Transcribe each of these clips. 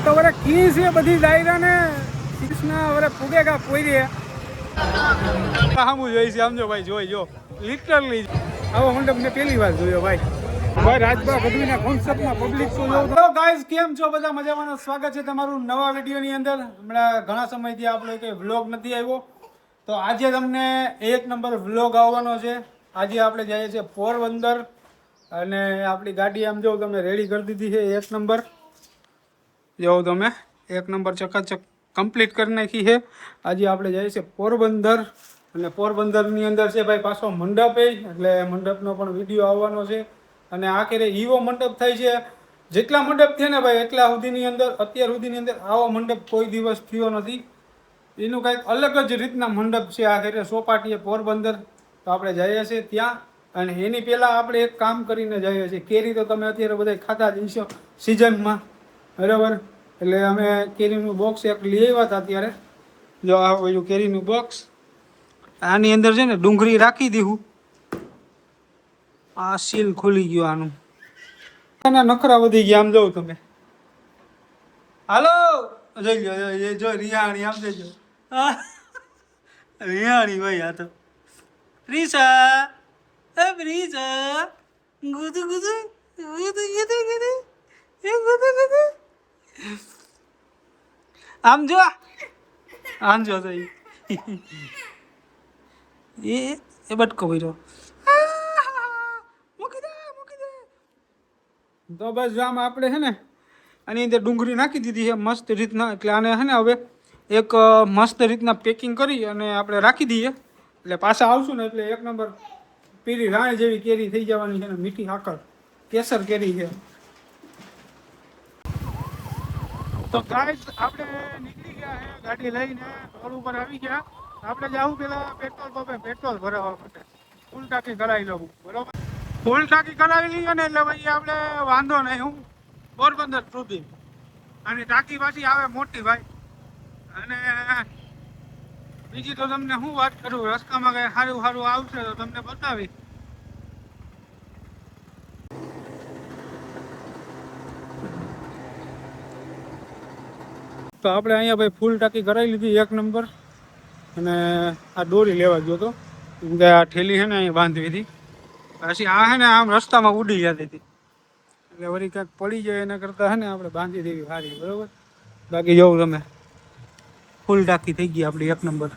તો વરે કી છે બધી દાયરા ને કૃષ્ણ વરે પુગેગા પોઈરે હામું જોઈ છે સમજો ભાઈ જોઈ જો લિટરલી આવો મંડપ મેં પહેલી વાર જોયો ભાઈ ભાઈ રાજભા ગઢવીના કોન્સેપ્ટમાં પબ્લિક શો જોઉં તો ગાઈઝ કેમ છો બધા મજામાં સ્વાગત છે તમારું નવા વિડીયોની અંદર હમણાં ઘણા સમયથી આપણો કંઈ વ્લોગ નથી આવ્યો તો આજે તમને એક નંબર વ્લોગ આવવાનો છે આજે આપણે જઈએ છીએ પોરબંદર અને આપણી ગાડી આમ જો તમે રેડી કરી દીધી છે એક નંબર જો તમે એક નંબર ચકાચક કમ્પ્લીટ કરી નાખી છે આજે આપણે જઈએ છીએ પોરબંદર અને પોરબંદરની અંદર છે ભાઈ પાછો મંડપ એટલે મંડપનો પણ વિડીયો આવવાનો છે અને આખરે એવો મંડપ થાય છે જેટલા મંડપ થયા ને ભાઈ એટલા સુધીની અંદર અત્યાર સુધીની અંદર આવો મંડપ કોઈ દિવસ થયો નથી એનું કંઈક અલગ જ રીતના મંડપ છે આખરે સોપાટીએ પોરબંદર તો આપણે જઈએ છીએ ત્યાં અને એની પહેલાં આપણે એક કામ કરીને જઈએ છીએ કેરી તો તમે અત્યારે બધા ખાતા જ હશો સિઝનમાં બરાબર એટલે અમે કેરીનું બોક્સ એક લઈ આવ્યા હતા અત્યારે જો આ પેલું કેરીનું બોક્સ આની અંદર છે ને ડુંગળી રાખી દીધું આ સીલ ખુલી ગયું આનું એના નખરા વધી ગયા આમ જોઉં તમે હાલો જોઈ લો જો રિયાણી આમ દેજો રિયાણી ભાઈ આ તો રીસા રીસા ગુદુ ગુદુ ગુદુ ગુદુ ગુદુ એ ગુદુ ગુદુ આમ જો આમ જો તો એ બટકો ભર્યો તો બસ આમ આપણે છે ને આની અંદર ડુંગળી નાખી દીધી છે મસ્ત રીતના એટલે આને છે ને હવે એક મસ્ત રીતના પેકિંગ કરી અને આપણે રાખી દઈએ એટલે પાછા આવશું ને એટલે એક નંબર પીરી રાણી જેવી કેરી થઈ જવાની છે ને મીઠી આકર કેસર કેરી છે તો ગાઈસ આપણે નીકળી ગયા છે ગાડી લઈને રોડ ઉપર આવી ગયા આપણે જાવું પેલા પેટ્રોલ પંપે પેટ્રોલ ભરાવવા માટે ફૂલ ટાંકી કરાવી લઉં બરોબર ફૂલ ટાંકી કરાવી લઈએ ને એટલે ભાઈ આપણે વાંધો નહીં હું પોરબંદર સુધી અને ટાંકી પાછી આવે મોટી ભાઈ અને બીજી તો તમને હું વાત કરું રસ્તામાં કઈ સારું સારું આવશે તો તમને બતાવી તો આપણે અહીંયા ભાઈ ફૂલ ટાંકી કરાવી લીધી એક નંબર અને આ દોરી લેવા ગયો હતો કેમ કે આ ઠેલી છે ને અહીંયા બાંધવી હતી પછી આ છે ને આમ રસ્તામાં ઉડી જતી હતી એટલે વળી ક્યાંક પડી જાય એના કરતાં છે ને આપણે બાંધી દેવી સારી બરાબર બાકી જોઉં તમે ફૂલ ટાંકી થઈ ગઈ આપણી એક નંબર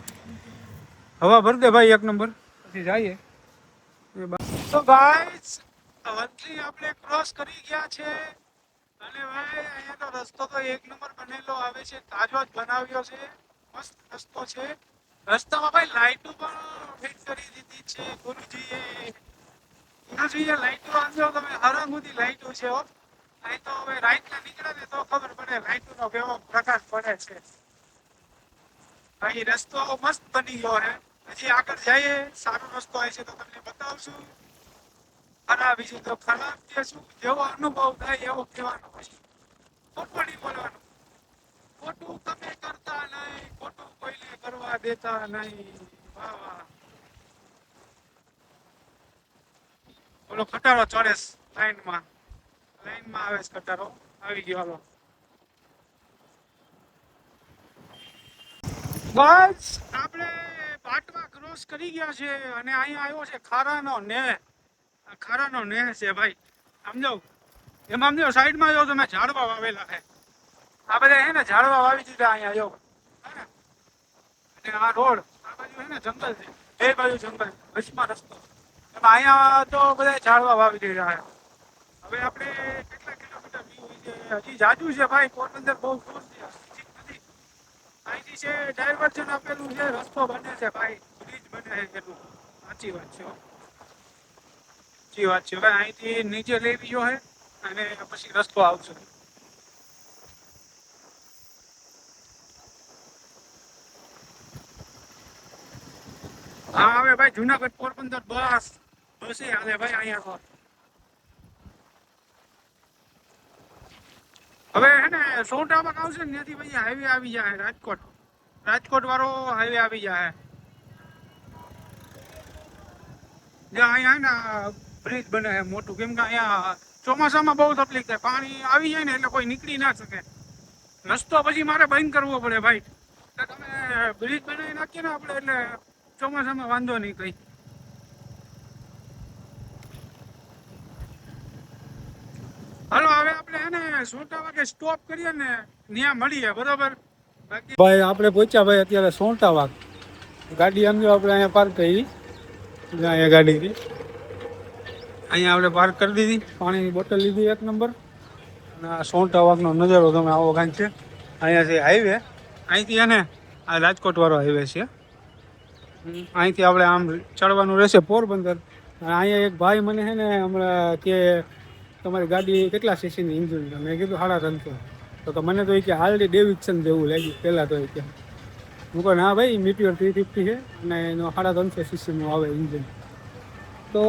હવા ભર દે ભાઈ એક નંબર પછી જઈએ તો ગાઈસ વંથલી આપણે ક્રોસ કરી ગયા છે અને ભાઈ અહીંયા તો રસ્તો તો એક નંબર બનેલો આવે છે તાજો જ બનાવ્યો છે મસ્ત રસ્તો છે રસ્તામાં ભાઈ લાઈટો પણ ફિટ કરી દીધી છે ગુરુજીએ લાઈટો આંજો તમે હરંગુથી લાઈટો છે અહીં તો હવે રાઈટના નીકળે ને તો ખબર પડે લાઈટોનો કેવો પ્રકાશ પડે છે ભાઈ રસ્તો મસ્ત બની ગયો છે હજી આગળ જઈએ સારો રસ્તો હોય છે તો તમને બતાવશું ખરાબ બીજું તો ખરાબ છે શું જેવો અનુભવ થાય એવો કહેવાનો હોય ખોટું નહીં બોલવાનું ખોટું તમે કરતા નહીં ખોટું કોઈને કરવા દેતા નહીં વાહ વાહ બોલો ખટારો ચોરેસ લાઈનમાં આવે છે ખટારો આવી ગયો હાલો બસ આપણે પાટવા ક્રોસ કરી ગયા છે અને અહીંયા આવ્યો છે ખારાનો નેહ છે ભાઈ સમજો એમાં સમજો સાઈડમાં જો તમે ઝાડવા વાવેલા છે આ બધા હે ને ઝાડવા વાવી દીધા અહીંયા જો અને આ રોડ આ બાજુ હે ને જંગલ છે બે બાજુ જંગલ વચમાં રસ્તો એમાં અહીંયા તો બધા ઝાડવા વાવી દીધા છે હવે આપણે કેટલા કિલોમીટર વ્યૂ છે હજી જાજુ છે ભાઈ પોરબંદર બહુ દૂર છે નથી અહીંથી છે ડાયવર્ઝન આપેલું છે રસ્તો બને છે ભાઈ બ્રિજ બને છે કેટલું સાચી વાત છે હવે અહીંથી નીચે લેવી જોઈએ અને પછી રસ્તો આવશે હા હવે ભાઈ જુનાગઢ પોરબંદર બસે હાલે ભાઈ અહીંયા હવે હે ને સોટામાં આવશે ને ત્યાંથી ભાઈ હાઈવે આવી જાય રાજકોટ વાળો હાઈવે આવી જાય જ્યાં અહીંયા બ્રિજ બને છે મોટું કેમ કે અહીંયા ચોમાસામાં બહુ તકલીફ થાય પાણી આવી જાય ને એટલે કોઈ નીકળી ના શકે રસ્તો પછી મારે બંધ કરવો પડે ભાઈ. તમે બ્રિજ બનાવી નાખીએ ને આપણે એટલે ચોમાસામાં વાંધો નહીં કઈ. હાલો હવે આપણે એને સોટા વાગે સ્ટોપ કરીએ ને ત્યાં મળીએ બરોબર. ભાઈ આપણે પહોંચ્યા ભાઈ અત્યારે સોટા વાગ. ગાડી આમ જો આપણે અહીંયા પાર્ક કરી અહીંયા ગાડી અહીંયા આપણે પાર્ક કરી દીધી. પાણીની બોટલ લીધી 1 નંબર. અને આ સોટા વાગનો નજારો તમે આવો કાંઈ છે. અહીંયા છે હાઈવે. અહીંથી એને આ રાજકોટ વાળો હાઈવે છે. અહીંથી આપણે આમ ચડવાનું રહેશે પોરબંદર. અહીંયા એક ભાઈ મને છે ને હમણાં કે તમારી ગાડી કેટલા સીસીની ઇન્જિન છે? મેં કીધું 350. તો મને તો એ કે હાર્લી ડેવિડસન જેવું લાગ્યું પહેલાં તો. એ કે હું કહું હા ભાઈ મીટિયોર 350 છે અને એનો 350 સીસીનું આવે ઇન્જિન. તો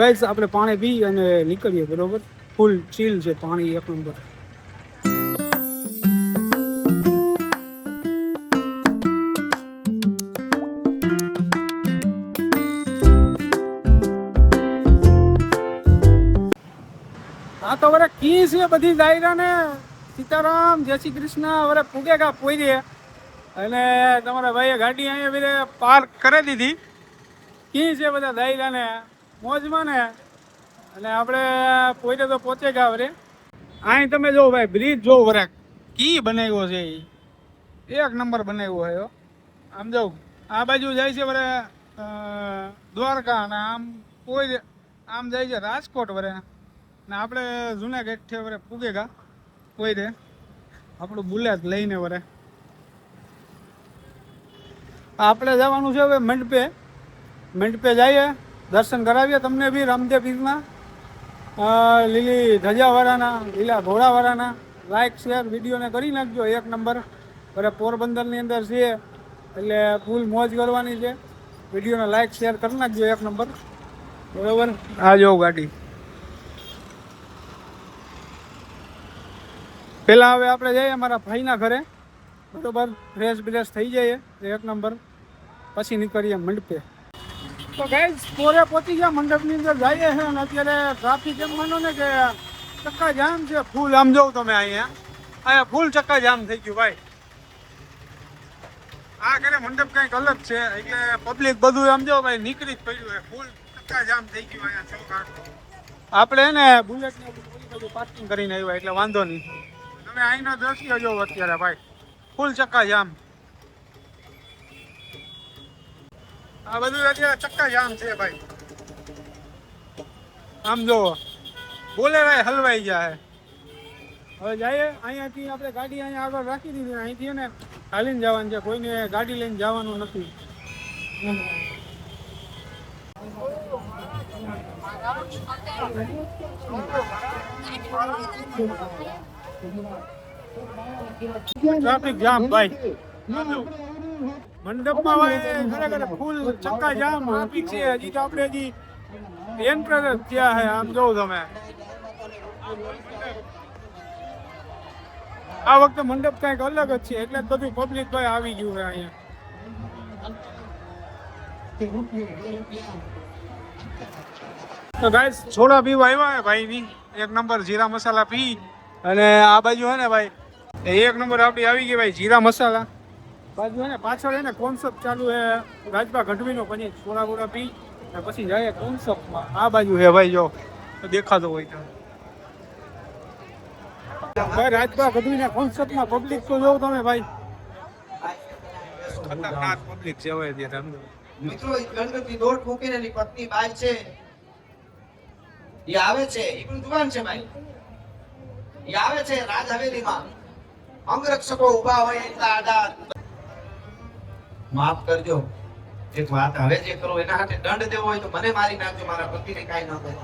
ગાઈસ આપણે પાણી પી અને નીકળીએ બરોબર. ફૂલ ચીલ છે પાણી 1 નંબર. હા તો વરે કી છે બધી દાયરા ને સીતારામ જય શ્રી કૃષ્ણ વરે પૂગેગા પોઈરે. અને તમારા ભાઈએ ગાડી અહીંયા વરે પાર્ક કરી દીધી. કી છે બધા દાયરા ને મોજમાં ને. અને આપણે પોઈરે તો પહોંચે ગયા વરે. અહીં તમે જો ભાઈ બ્રિજ જો વરે કી બનાવ્યો છે. 1 નંબર બનાવ્યો છે. આમ જાઉં આ બાજુ જાય છે વરે દ્વારકા અને આમ પોઈરે આમ જાય છે રાજકોટ વરે. ને આપણે જુનાગઢ થી વરે પૂગેગા પોઈરે આપણું બુલેટ લઈને વરે. આપણે જવાનું છે હવે મંડપે. મંડપે જઈએ દર્શન કરાવીએ તમને બી રામદેવ પીરના લીલી ધજાવાળાના લીલા ઘોડાવાળાના. લાઈક શેર વિડીયોને કરી નાખજો 1 નંબર. હવે પોરબંદરની અંદર છે એટલે ફૂલ મોજ કરવાની છે. વિડીયોને લાઈક શેર કરી નાખજો 1 નંબર બરોબર. આ જો ગાડી પહેલાં હવે આપણે જઈએ મારા ભાઈના ઘરે બરોબર. ફ્રેશ બ્રેશ થઈ જાય 1 નંબર. પછી નીકળીએ મંડપે. તો ગાઈસ પોરે પહોંચી ગયા મંડપની અંદર જઈએ છે. અને અત્યારે ટ્રાફિક એમ માનો ને કે ચક્કા જામ છે ફૂલ. આમ જોઉં તમે અહીંયા ફૂલ ચક્કા જામ થઈ ગયું ભાઈ. આ ઘરે મંડપ કંઈક અલગ છે એટલે પબ્લિક બધું આમ જો ભાઈ નીકળી જ પડ્યું છે. ફૂલ ચક્કા જામ થઈ ગયું અહીંયા ચોક. આપણે ને બુલેટને બધું પાર્કિંગ કરીને આવ્યા એટલે વાંધો નહીં. તમે અહીંનો દ્રશ્ય જોવો અત્યારે ભાઈ ફૂલ ચક્કા જામ. આ બધું અત્યારે ચક્કા જામ છે ભાઈ. આમ જોવો બોલેરાય હલવાઈ જાય. હવે જઈએ અહીંયાથી આપણે ગાડી અહીંયા આગળ રાખી દીધી. અહીંથી ને હાલીને જવાનું છે. કોઈને ગાડી લઈને જવાનું નથી. ટ્રાફિક જામ ભાઈ. મંડપમાં ભાઈ ખરેખર ફૂલ ચક્કા જામ ટ્રાફિક છે. હજી તો આપણે હજી એન્ટર જ થયા છે. આમ જોઉં તમે આ વખતે મંડપ કંઈક અલગ જ છે એટલે જ બધું પબ્લિક ભાઈ આવી ગયું છે અહીંયા. તો ગાઈસ સોડા પીવા આવ્યા હે ભાઈ ની 1 નંબર જીરા મસાલા પી. અને આ બાજુ હે ને ભાઈ 1 નંબર આપણી આવી ગઈ ભાઈ જીરા મસાલા. બાજુ હે ને પાછળ હે ને કોન્સેપ્ટ ચાલુ હે રાજભા ગઢવીનો. પછી સોડા બોડા પી અને પછી જાય કોન્સેપ્ટમાં. આ બાજુ હે ભાઈ જો દેખાતો હોય તો ભાઈ રાજભા ગઢવીના કોન્સેપ્ટમાં પબ્લિક તો જોવો તમે ભાઈ. ખતરનાક પબ્લિક છે હવે ત્યાં. મિત્રો ગણપતિ દોડ મૂકીને એની પત્ની બાઈ છે એ આવે છે. એકલું જુવાન છે ભાઈ. એ આવે છે રાજ હવેલીમાં. અંગરક્ષકો ઊભા હોય એટલા આડા. માફ કરજો એક વાત હવે જે કરો એના હાથે દંડ દેવો હોય તો મને મારી નાખજો. મારા પતિને કાઈ ન થાય.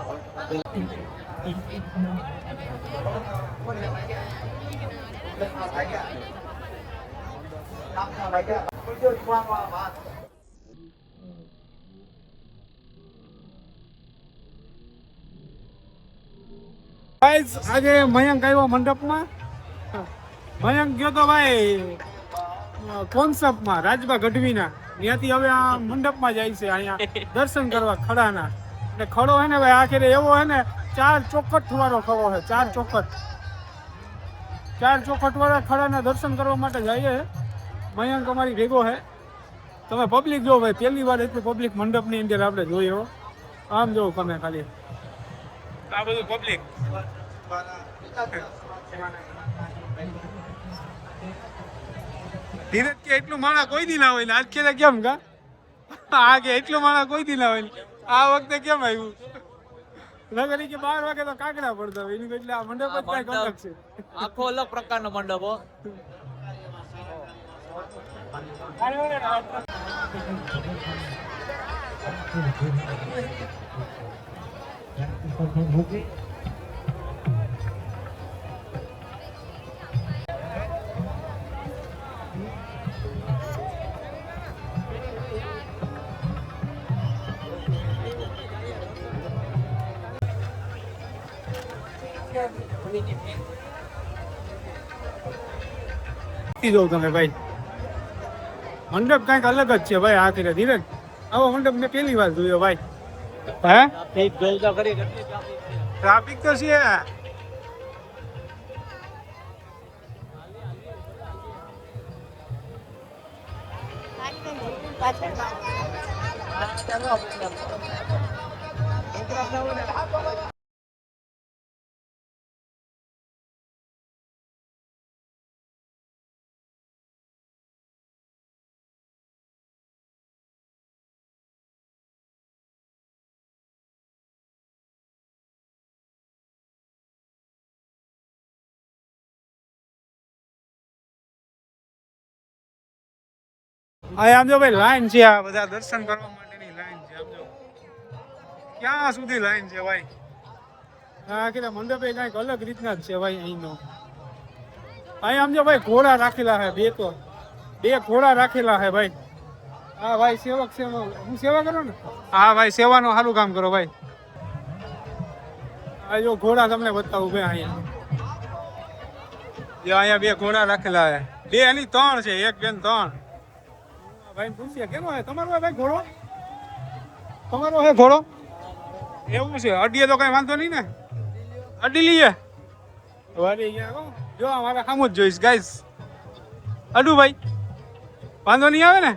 આજે મયંક આવ્યો મંડપમાં. મયંક ગયો તો ભાઈ કોન્સેપ્ટમાં રાજભા ગઢવીના. ત્યાંથી હવે આ મંડપમાં જાય છે અહીંયા દર્શન કરવા ખડાના. એટલે ખડો હે ને ભાઈ આખરે એવો હે ને 4 ચોખટ વાળો ખડો છે. 4 ચોખટ ચાર ચોખટવાળા ખડાના દર્શન કરવા માટે જઈએ મયંક અમારી ભેગો છે. તમે પબ્લિક જો ભાઈ, પહેલી વાર એટલું પબ્લિક મંડપની અંદર આપણે જોઈએ. આમ જોવો તમે ખાલી આ બધું પબ્લિક. ધીરજ કે એટલું માણા કોઈ દી ના હોય ને આજ કે કેમ કા આ કે એટલું માણા કોઈ દી ના હોય ને આ વખતે કેમ આવ્યું? નગર કે 12 વાગે તો કાકડા પડતા હોય એની એટલે આ મંડપ જ કઈક અલગ છે. આખો અલગ પ્રકારનો મંડપ હો. જોઉં તમે ભાઈ, મંડપ કઈક અલગ જ છે ભાઈ. આખરે ધીરજ આવો મંડપ મેં પહેલી વાર જોયો ભાઈ. હે ટ્રાફિક તો છે. હા આમ જો ભાઈ લાઈન છે, આ બધા દર્શન કરવા માટેની લાઈન છે. આમ જો ક્યાં સુધી લાઈન છે ભાઈ. હા કે મંડપે કઈક અલગ રીતના જ છે ભાઈ અહીંનો. અહીં આમ જો ભાઈ ઘોડા રાખેલા છે, બે ઘોડા રાખેલા છે ભાઈ. હા ભાઈ સેવક હું સેવા કરું ને. હા ભાઈ સેવાનું સારું કામ કરો ભાઈ. આ જો ઘોડા તમને બતાવું ભાઈ અહીંયા. અહીંયા બે ઘોડા રાખેલા છે. બે એની 3 છે, એક બેન 3. ભાઈ પૂછીએ કેનો હે તમારો ભાઈ ઘોડો? તમારો હે ઘોડો? એવું છે, અડીએ તો કઈ વાંધો નહીં ને? અડી લઈએ વારી ગયા. જો અમારે સામું જ જોઈશ ગાઈસ. અડું ભાઈ વાંધો નહીં આવે ને?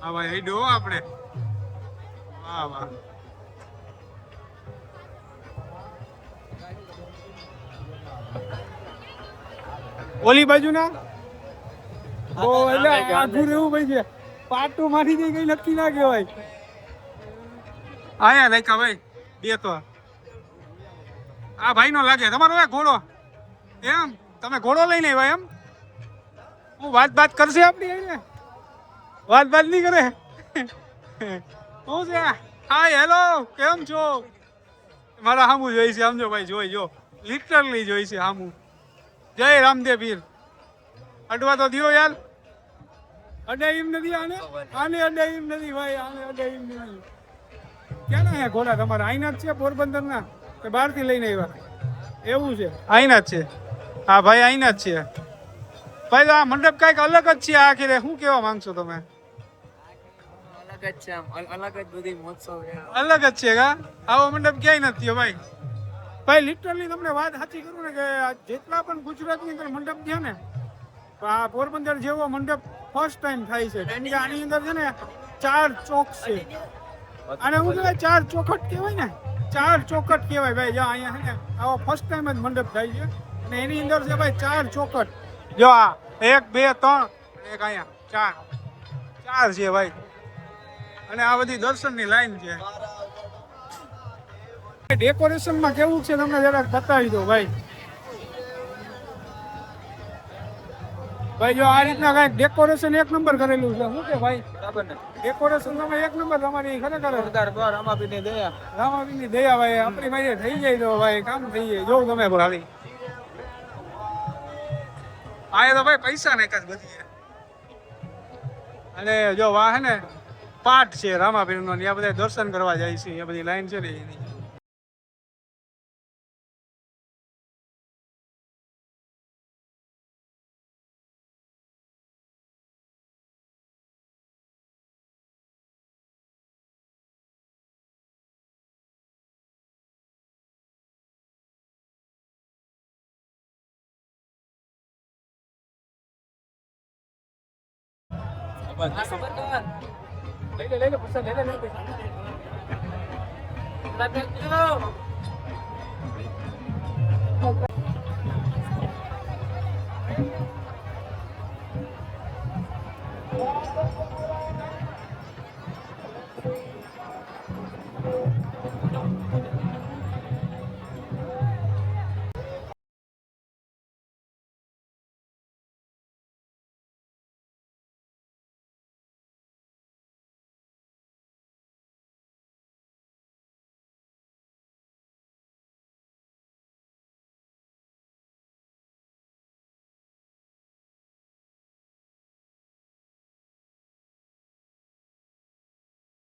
હા ભાઈ અડો આપણે. વાહ વાહ. ઓલી બાજુ ના ઓ એટલે આઘું રહેવું ભાઈ છે. પાટું મારી દઈ કઈ નક્કી ના કહેવાય. આયા લાયકા ભાઈ બે તો. આ ભાઈ નો લાગે તમારો હે ઘોડો? એમ તમે ઘોડો લઈને આવ્યા એમ? હું વાત કરશે આપણી એને? વાત નહીં કરે. શું છે? હાય હેલો કેમ છો? મારા સામું જોઈ છે સમજો ભાઈ. જો લિટરલી જોઈ છે સામું. જય રામદેવ પીર. અડવા તો દિયો યાર. અડાઈ એમ નથી આને અડાઈ એમ નથી ભાઈ. આને અડાઈ એમ નથી. ક્યાંના હે ઘોડા તમારા? આઈના જ છે પોરબંદર ના કે બહાર થી લઈને આવ્યા? એવું છે, આઈના જ છે. હા ભાઈ આઈના જ છે ભાઈ. આ મંડપ કઈક અલગ જ છે. આખરે શું કેવા માંગશો તમે? અલગ જ છે, અલગ જ બધી મહોત્સવ છે. અલગ જ છે કા? આવો મંડપ ક્યાંય નથી થયો ભાઈ. ભાઈ લિટરલી તમને વાત સાચી કરું ને કે જેટલા પણ ગુજરાતની અંદર મંડપ છે ને, આ પોરબંદર જેવો મંડપ ફર્સ્ટ ટાઈમ થાય છે. કેમ કે આની અંદર છે ને 4 ચોક છે. અને હું કહેવાય 4 ચોખટ કહેવાય ને, 4 ચોખટ કહેવાય ભાઈ. જો અહીંયા છે ને આવો ફર્સ્ટ ટાઈમ જ મંડપ થાય છે. અને એની અંદર છે ભાઈ 4 ચોખટ. જો આ 1 2 3 એક અહીંયા 4 છે ભાઈ. અને આ બધી દર્શનની લાઈન છે. ડેકોરેશનમાં કેવું છે તમને જરાક બતાવી દો ભાઈ. ભાઈ જો આ રીતના કઈક ડેકોરેશન એક નંબર કરેલું છે. શું કે ભાઈ ડેકોરેશન તમે એક નંબર. તમારી ખરેખર રામાપીરની દયા ભાઈ. આપણી ભાઈ થઈ જાય તો ભાઈ કામ થઈ જાય. જોઉં તમે ખાલી આ તો ભાઈ પૈસા ને જ બધી. અને જો વાહ હે ને પાઠ છે રામાપીરનો, ત્યાં બધા દર્શન કરવા જાય છે. એ બધી લાઈન છે ને એની. લઈ લે પસંદ લઈ લે અલગ જ